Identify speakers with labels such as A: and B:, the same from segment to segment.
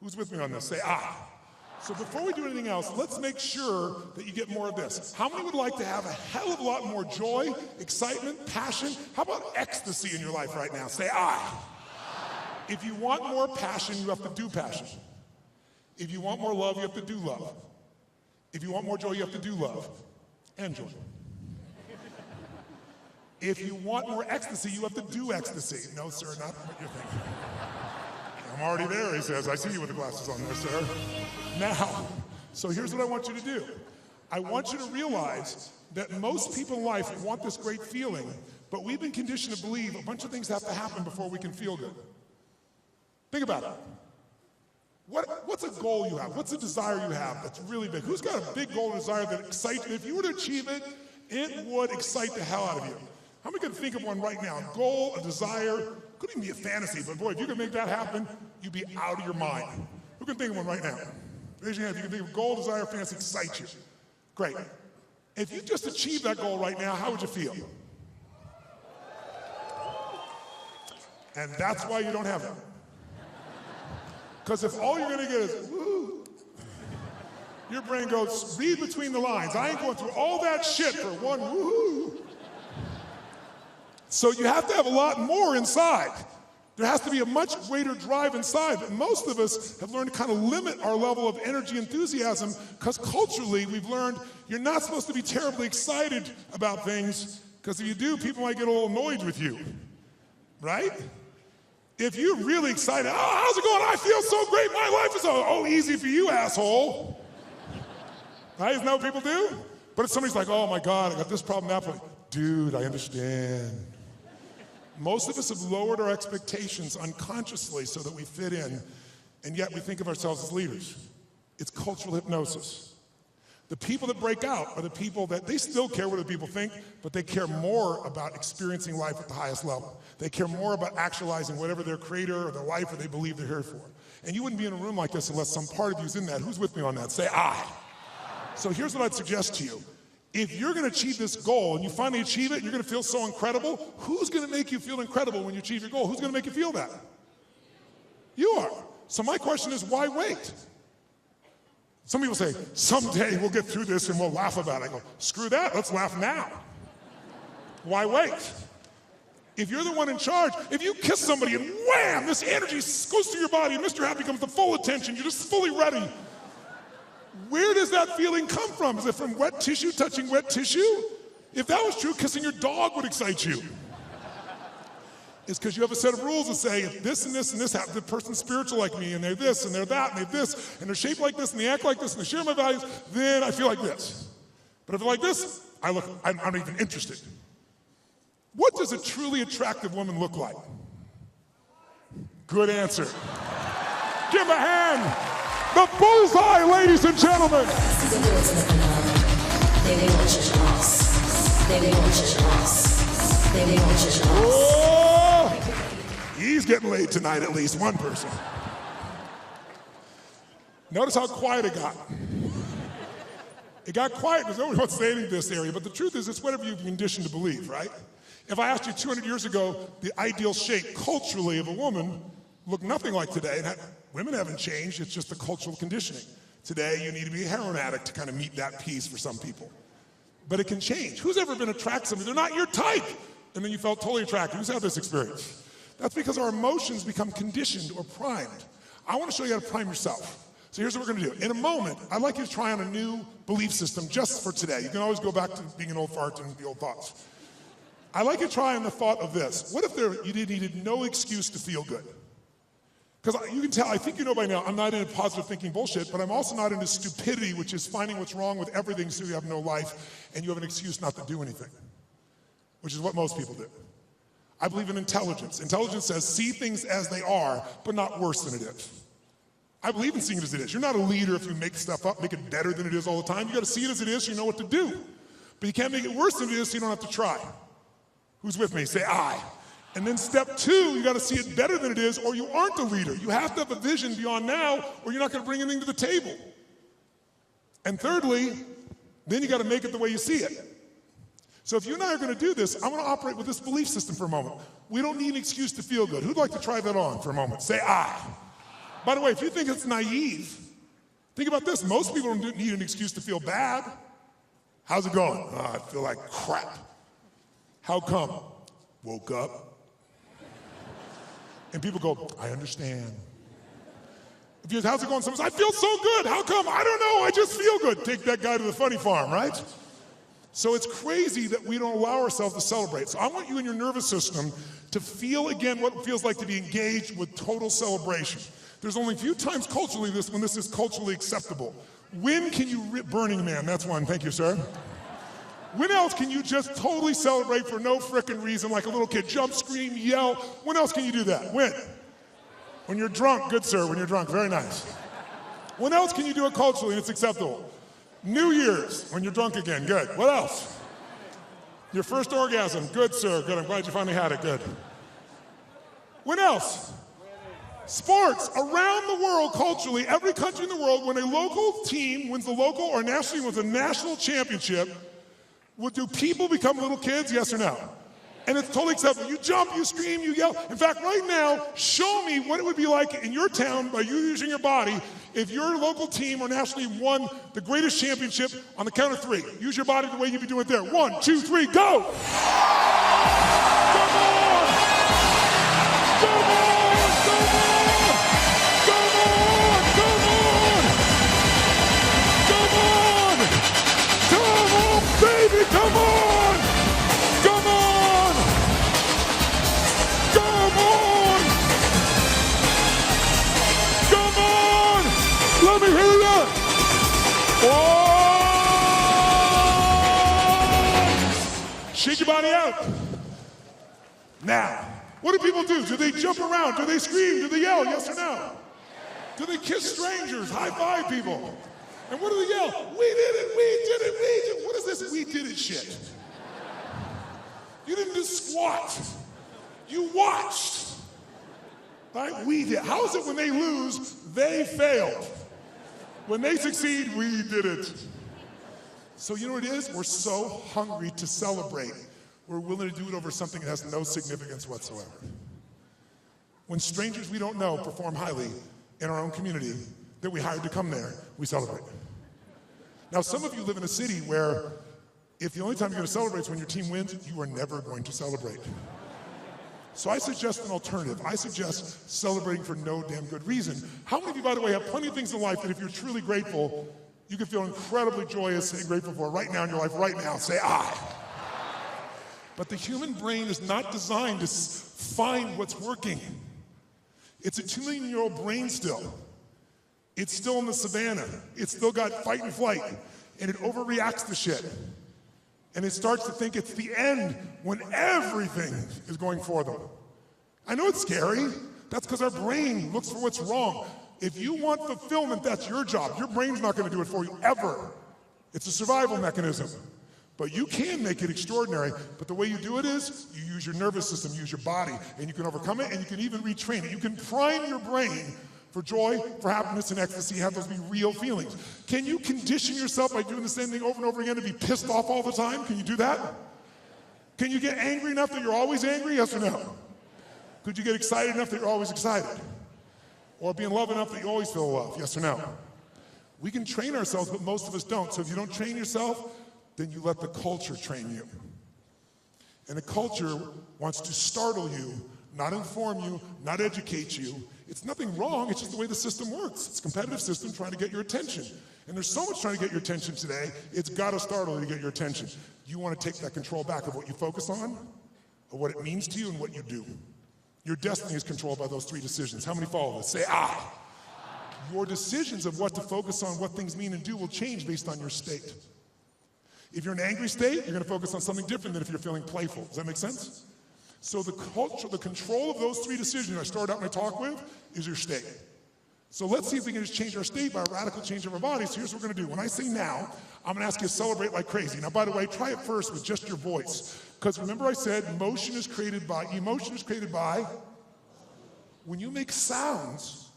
A: Who's with me on this? Say I. So before we do anything else, let's make sure that you get more of this. How many would like to have a hell of a lot more joy, excitement, passion? How about ecstasy in your life right now? Say I. If you want more passion, you have to do passion. If you want more love, you have to do love. If you want more joy, you have to do love and joy. If you want more ecstasy, you have to do ecstasy. No, sir, not what you're thinking. I'm already there, he says. I see you with the glasses on there, sir. Now, so here's what I want you to do. I want you to realize that most people in life want this great feeling, but we've been conditioned to believe a bunch of things have to happen before we can feel good. Think about it. What's a goal you have? What's a desire you have that's really big? Who's got a big goal or desire that excites you? If you were to achieve it, it would excite the hell out of you. How many can think of one right now? A goal, a desire, could even be a fantasy, but boy, if you can make that happen, you'd be out of your mind. Who can think of one right now? Raise your hand if you can think of a goal, desire, fantasy excites you. Great. If you just achieved that goal right now, how would you feel? And that's why you don't have it. Because if all you're gonna get is, woo, your brain goes, read between the lines. I ain't going through all that shit for one woo-hoo. So you have to have a lot more inside. There has to be a much greater drive inside. But most of us have learned to kind of limit our level of energy enthusiasm because culturally we've learned you're not supposed to be terribly excited about things because if you do, people might get a little annoyed with you, right? If you're really excited, oh, how's it going? I feel so great. My life is so easy for you, asshole. Right? Isn't that what people do? But if somebody's like, oh my God, I got this problem, that problem. Dude, I understand. Most of us have lowered our expectations unconsciously so that we fit in, and yet we think of ourselves as leaders. It's cultural hypnosis. The people that break out are the people that they still care what other people think, but they care more about experiencing life at the highest level. They care more about actualizing whatever their creator or their life or they believe they're here for. And you wouldn't be in a room like this unless some part of you's in that. Who's with me on that? Say I. So here's what I'd suggest to you. If you're gonna achieve this goal and you finally achieve it and you're gonna feel so incredible, who's gonna make you feel incredible when you achieve your goal? Who's gonna make you feel that? You are. So my question is, why wait? Some people say, someday we'll get through this and we'll laugh about it. I go, screw that, let's laugh now. Why wait? If you're the one in charge, if you kiss somebody and wham, this energy goes through your body and Mr. Happy comes to full attention, you're just fully ready. Where does that feeling come from? Is it from wet tissue touching wet tissue? If that was true, kissing your dog would excite you. It's because you have a set of rules that say, if this and this and this happen, the person's spiritual like me, and they're this, and they're that, and they're this, and they're shaped like this, and they act like this, and they share my values, then I feel like this. But if they're like this, I'm not even interested. What does a truly attractive woman look like? Good answer. Give him a hand. The bullseye, ladies and gentlemen. Oh, he's getting laid tonight, at least one person. Notice how quiet it got. It got quiet because nobody wants to say anything in this area, but the truth is it's whatever you've been conditioned to believe, right? If I asked you 200 years ago, the ideal shape culturally of a woman looked nothing like today. And women haven't changed, it's just the cultural conditioning. Today, you need to be a heroin addict to kind of meet that piece for some people. But it can change. Who's ever been attracted to somebody? They're not your type. And then you felt totally attracted. Who's had this experience? That's because our emotions become conditioned or primed. I want to show you how to prime yourself. So here's what we're going to do. In a moment, I'd like you to try on a new belief system just for today. You can always go back to being an old fart and the old thoughts. I'd like you to try on the thought of this. What if you needed no excuse to feel good? Because you can tell, I think you know by now, I'm not into positive thinking bullshit, but I'm also not into stupidity, which is finding what's wrong with everything so you have no life and you have an excuse not to do anything, which is what most people do. I believe in intelligence. Intelligence says, see things as they are, but not worse than it is. I believe in seeing it as it is. You're not a leader if you make stuff up, make it better than it is all the time. You gotta see it as it is so you know what to do. But you can't make it worse than it is so you don't have to try. Who's with me? Say I. And then step two, you gotta see it better than it is or you aren't a leader. You have to have a vision beyond now or you're not gonna bring anything to the table. And thirdly, then you gotta make it the way you see it. So if you and I are gonna do this, I'm gonna operate with this belief system for a moment. We don't need an excuse to feel good. Who'd like to try that on for a moment? Say I. By the way, if you think it's naive, think about this. Most people don't need an excuse to feel bad. How's it going? Oh, I feel like crap. How come? Woke up. And people go, I understand. If you, how's it going? Someone says, I feel so good. How come? I don't know. I just feel good. Take that guy to the funny farm, right? So it's crazy that we don't allow ourselves to celebrate. So I want you in your nervous system to feel again what it feels like to be engaged with total celebration. There's only a few times culturally when this is culturally acceptable. When can you Burning Man, that's one, thank you, sir. When else can you just totally celebrate for no frickin' reason, like a little kid, jump, scream, yell? When else can you do that? When? When you're drunk, good sir, when you're drunk, very nice. When else can you do it culturally and it's acceptable? New Year's, when you're drunk again, good. What else? Your first orgasm, good sir, good, I'm glad you finally had it, good. When else? Sports, around the world culturally, every country in the world, when a local team wins the local or national wins a national championship, do people become little kids, yes or no? And it's totally acceptable. You jump, you scream, you yell. In fact, right now, show me what it would be like in your town by you using your body if your local team or national team won the greatest championship on the count of 3. Use your body the way you'd be doing it there. 1, 2, 3, go! Come on! Come on! Come on! Come on! Come on! Come on! Come on, baby! Come on! Come on! Come on! Come on! Let me hear you! Oh! Shake your body out. Now, what do people do? Do they jump around? Do they scream? Do they yell? Yes or no? Do they kiss strangers? High five people? And what do they yell? We did it, we did it, we did it. What is this we did it shit? You didn't do squat. You watched. Right? We did. How is it when they lose, they failed? When they succeed, we did it. So you know what it is? We're so hungry to celebrate. We're willing to do it over something that has no significance whatsoever. When strangers we don't know perform highly in our own community that we hired to come there, we celebrate. Now, some of you live in a city where if the only time you're going to celebrate is when your team wins, you are never going to celebrate. So I suggest an alternative. I suggest celebrating for no damn good reason. How many of you, by the way, have plenty of things in life that if you're truly grateful, you can feel incredibly joyous and grateful for right now in your life, right now? Say, I. But the human brain is not designed to find what's working. It's a 2 million-year-old brain still. It's still in the savannah. It's still got fight and flight, and it overreacts to shit. And it starts to think it's the end when everything is going for them. I know it's scary. That's because our brain looks for what's wrong. If you want fulfillment, that's your job. Your brain's not going to do it for you, ever. It's a survival mechanism. But you can make it extraordinary, but the way you do it is you use your nervous system, you use your body, and you can overcome it, and you can even retrain it. You can prime your brain for joy, for happiness, and ecstasy, have those be real feelings. Can you condition yourself by doing the same thing over and over again to be pissed off all the time? Can you do that? Can you get angry enough that you're always angry, yes or no? Could you get excited enough that you're always excited? Or be in love enough that you always feel love, yes or no? We can train ourselves, but most of us don't. So if you don't train yourself, then you let the culture train you. And the culture wants to startle you, not inform you, not educate you. It's nothing wrong, it's just the way the system works. It's a competitive system trying to get your attention. And there's so much trying to get your attention today, it's gotta startle you to get your attention. You wanna take that control back of what you focus on, of what it means to you, and what you do. Your destiny is controlled by those 3 decisions. How many follow this? Say, I. Your decisions of what to focus on, what things mean and do will change based on your state. If you're in an angry state, you're going to focus on something different than if you're feeling playful. Does that make sense? So the culture, the control of those 3 decisions I started out my talk with is your state. So let's see if we can just change our state by a radical change of our body. So here's what we're going to do. When I say now, I'm going to ask you to celebrate like crazy. Now, by the way, try it first with just your voice. Because remember I said emotion is created by, when you make sounds,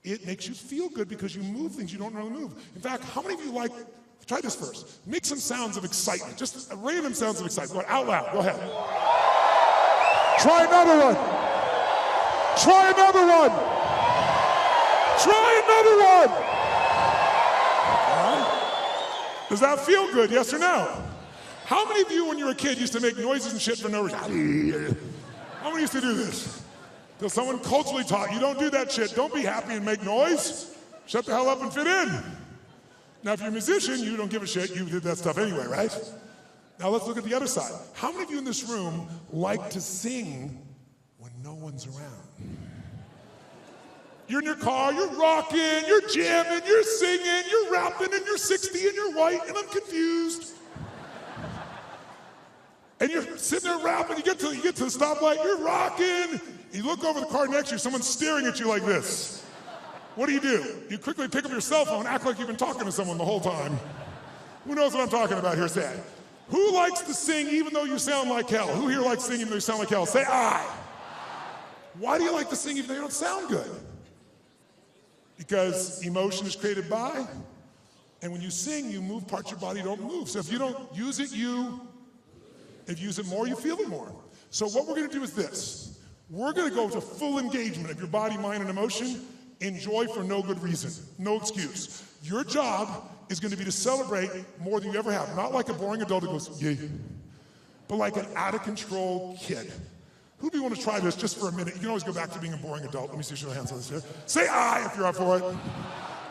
A: it makes you feel good because you move things you don't normally move. In fact, how many of you like, try this first. Make some sounds of excitement, just random sounds of excitement. Go out loud, go ahead. Try another one. Try another one. Try another one. All right. Does that feel good, yes or no? How many of you, when you were a kid, used to make noises and shit for no reason? How many used to do this? Till someone culturally taught you, don't do that shit. Don't be happy and make noise. Shut the hell up and fit in. Now, if you're a musician, you don't give a shit. You did that stuff anyway, right? Now, let's look at the other side. How many of you in this room like to sing when no one's around? You're in your car, you're rocking, you're jamming, you're singing, you're rapping, and you're 60 and you're white, and I'm confused. And you're sitting there rapping, you get to the stoplight, you're rocking, you look over the car next to you, someone's staring at you like this. What do? You quickly pick up your cell phone, act like you've been talking to someone the whole time. Who knows what I'm talking about here? Say it. Who likes to sing even though you sound like hell? Who here likes singing even though you sound like hell? Say I. Why do you like to sing even though you don't sound good? Because emotion is created by, and when you sing, you move parts of your body don't move. So if you don't use it, if you use it more, you feel it more. So what we're gonna do is this. We're gonna go to full engagement of your body, mind, and emotion. Enjoy for no good reason, no excuse. Your job is gonna be to celebrate more than you ever have. Not like a boring adult who goes, yeah, but like an out of control kid. Who'd be want to try this just for a minute? You can always go back to being a boring adult. Let me see, show your hands on this here. Say I if you're up for it.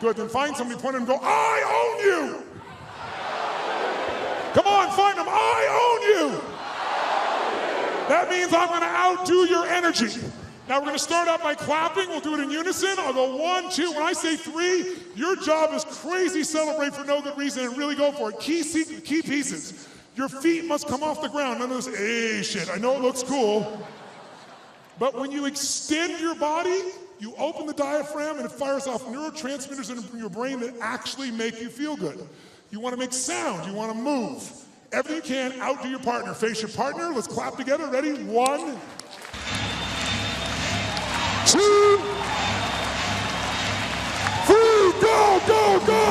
A: Good, then find somebody, point at them and go, I own you. Come on, find them, I own you. That means I'm gonna outdo your energy. Now we're gonna start out by clapping. We'll do it in unison. I'll go 1, 2. When I say 3, your job is crazy celebrate for no good reason and really go for it. Key pieces. Your feet must come off the ground. None of this, hey, shit. I know it looks cool. But when you extend your body, you open the diaphragm and it fires off neurotransmitters in your brain that actually make you feel good. You want to make sound. You want to move. Everything you can, outdo your partner. Face your partner. Let's clap together. Ready? 1, 2. Go, go, go!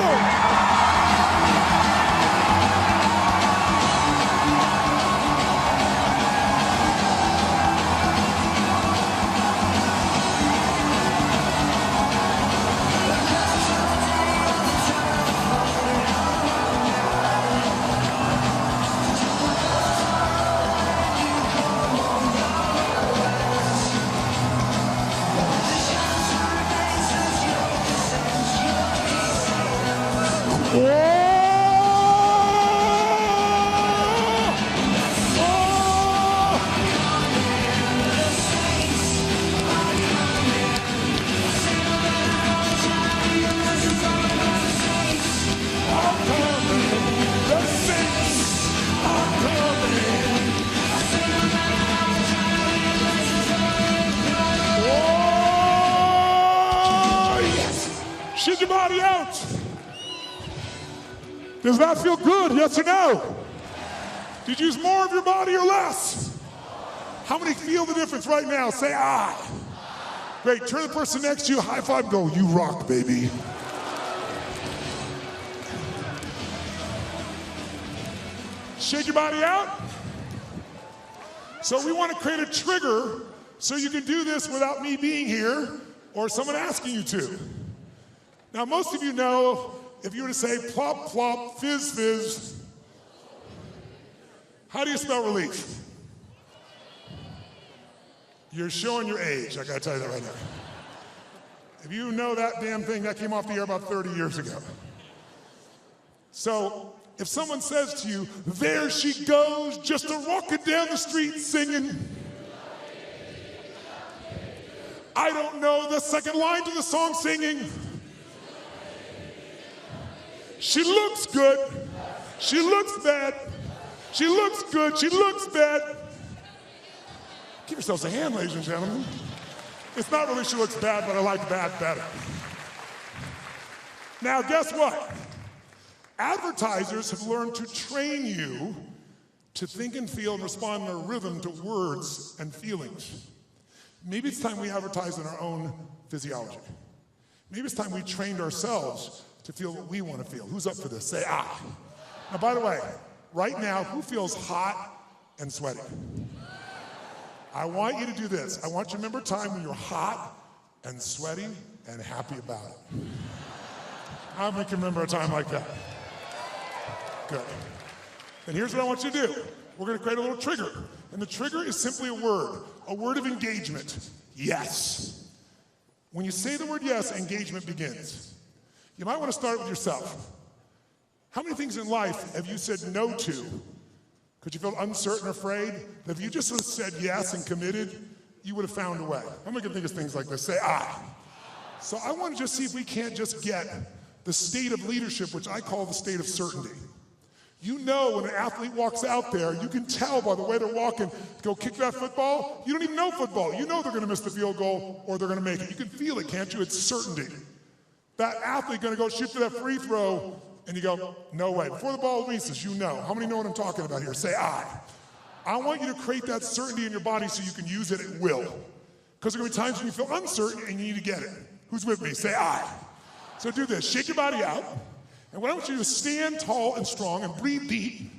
A: Shake your body out. Does that feel good, yes or no? Did you use more of your body or less? How many feel the difference right now? Say I. Great, turn to the person next to you, high five, go, you rock, baby. Shake your body out. So we want to create a trigger so you can do this without me being here or someone asking you to. Now, most of you know, if you were to say plop, plop, fizz, fizz, how do you spell relief? You're showing your age, I gotta tell you that right now. If you know that damn thing, that came off the air about 30 years ago. So, if someone says to you, there she goes, just a rockin' down the street singing, I don't know the second line to the song singing, she looks good, she looks bad, she looks good, she looks bad. Give yourselves a hand, ladies and gentlemen. It's not really she looks bad, but I like bad better. Now, guess what? Advertisers have learned to train you to think and feel and respond in a rhythm to words and feelings. Maybe it's time we advertise in our own physiology. Maybe it's time we trained ourselves to feel what we want to feel. Who's up for this? Say ah. Now, by the way, right now, who feels hot and sweaty? I want you to do this. I want you to remember a time when you're hot and sweaty and happy about it. How many can remember a time like that? Good. And here's what I want you to do. We're going to create a little trigger. And the trigger is simply a word of engagement. Yes. When you say the word yes, engagement begins. You might want to start with yourself. How many things in life have you said no to because you felt uncertain or afraid? That if you just sort of said yes and committed, you would have found a way. How many can think of things like this? Say, I. So I want to just see if we can't just get the state of leadership, which I call the state of certainty. You know when an athlete walks out there, you can tell by the way they're walking, go kick that football. You don't even know football. You know they're going to miss the field goal or they're going to make it. You can feel it, can't you? It's certainty. That athlete going to go shoot for that free throw, and you go, no way. Before the ball releases, you know. How many know what I'm talking about here? Say, I. I want you to create that certainty in your body so you can use it at will. Because there are going to be times when you feel uncertain and you need to get it. Who's with me? Say, I. So do this. Shake your body out. And what I want you to do is stand tall and strong and breathe deep.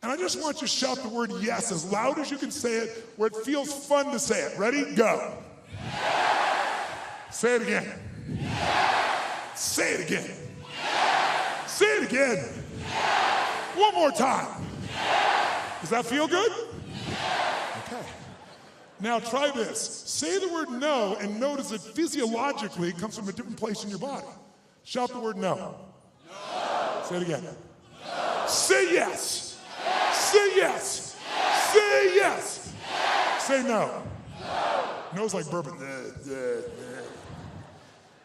A: And I just want you to shout the word yes as loud as you can say it, where it feels fun to say it. Ready? Go. Yes. Say it again. Yes. Say it again. Yes. Say it again. Yes. One more time. Yes. Does that feel good? Yes. Okay. Now try this. Say the word no and notice that physiologically it comes from a different place in your body. Shout the word no. No. Say it again. No. Say yes. Yes. Say yes. Yes. Say yes. Yes. Say no. No. No's like bourbon.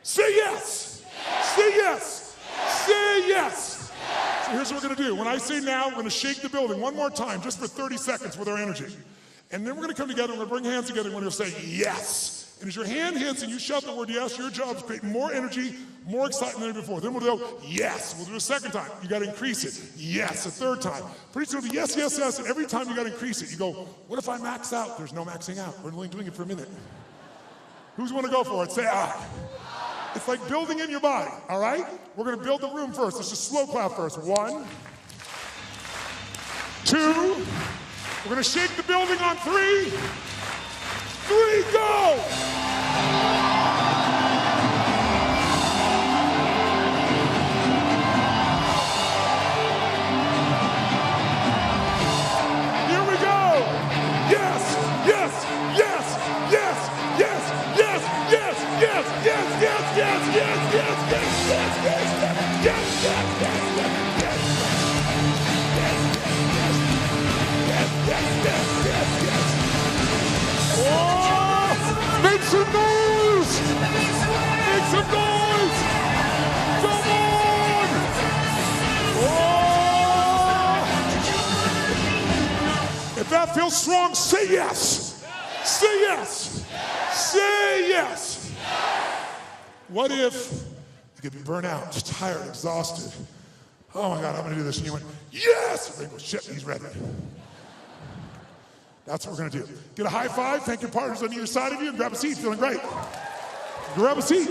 A: Say yes. Yes. Say yes. Yes. Say yes. Yes. So here's what we're going to do. When I say now, we're going to shake the building one more time just for 30 seconds with our energy. And then we're going to come together and we're going to bring hands together and we're going to say yes. And as your hand hits and you shout the word yes, your job is to create more energy, more excitement than before. Then we'll go, yes. We'll do a second time. You got to increase it. Yes. A third time. Pretty soon it'll be yes, yes, yes. And every time you got to increase it. You go, what if I max out? There's no maxing out. We're only doing it for a minute. Who's want to go for it? Say I. It's like building in your body, all right? We're going to build the room first. Let's just slow clap first. 1, 2. We're going to shake the building on 3. 3, go! Here we go! Yes, yes, yes, yes, yes, yes, yes, yes, yes, yes, yes, yes, yes, yes, yes, yes, yes, yes, yes. Make some noise! Make some noise! Come on! Oh! If that feels strong, say yes! Say yes! Say yes! What if you could be burnt out, just tired, exhausted? Oh my God, I'm gonna do this. And you went, yes! And go, shit, he's ready. That's what we're going to do. Get a high five. Thank your partners on either side of you and grab a seat. Feeling great. Grab a seat.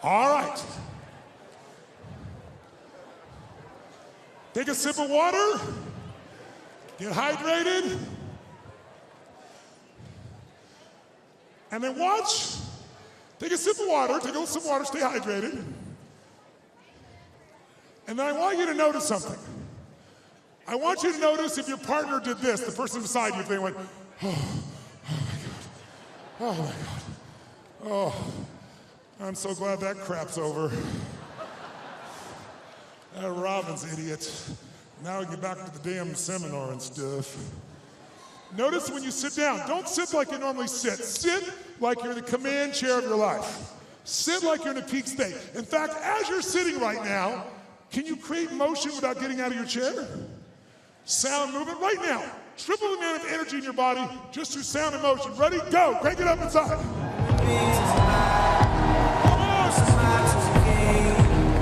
A: All right. Take a sip of water. Get hydrated. And then watch. Take a sip of water, take a little sip of water, stay hydrated. And then I want you to notice something. I want you to notice if your partner did this, the person beside you, if they went, oh my God, oh, I'm so glad that crap's over. That Robbins idiot. Now we get back to the damn seminar and stuff. Notice when you sit down, don't sit like you normally sit. Sit like you're in the command chair of your life. Sit like you're in a peak state. In fact, as you're sitting right now, can you create motion without getting out of your chair? Sound movement right now. Triple the amount of energy in your body just through sound and motion. Ready? Go. Crank it up inside.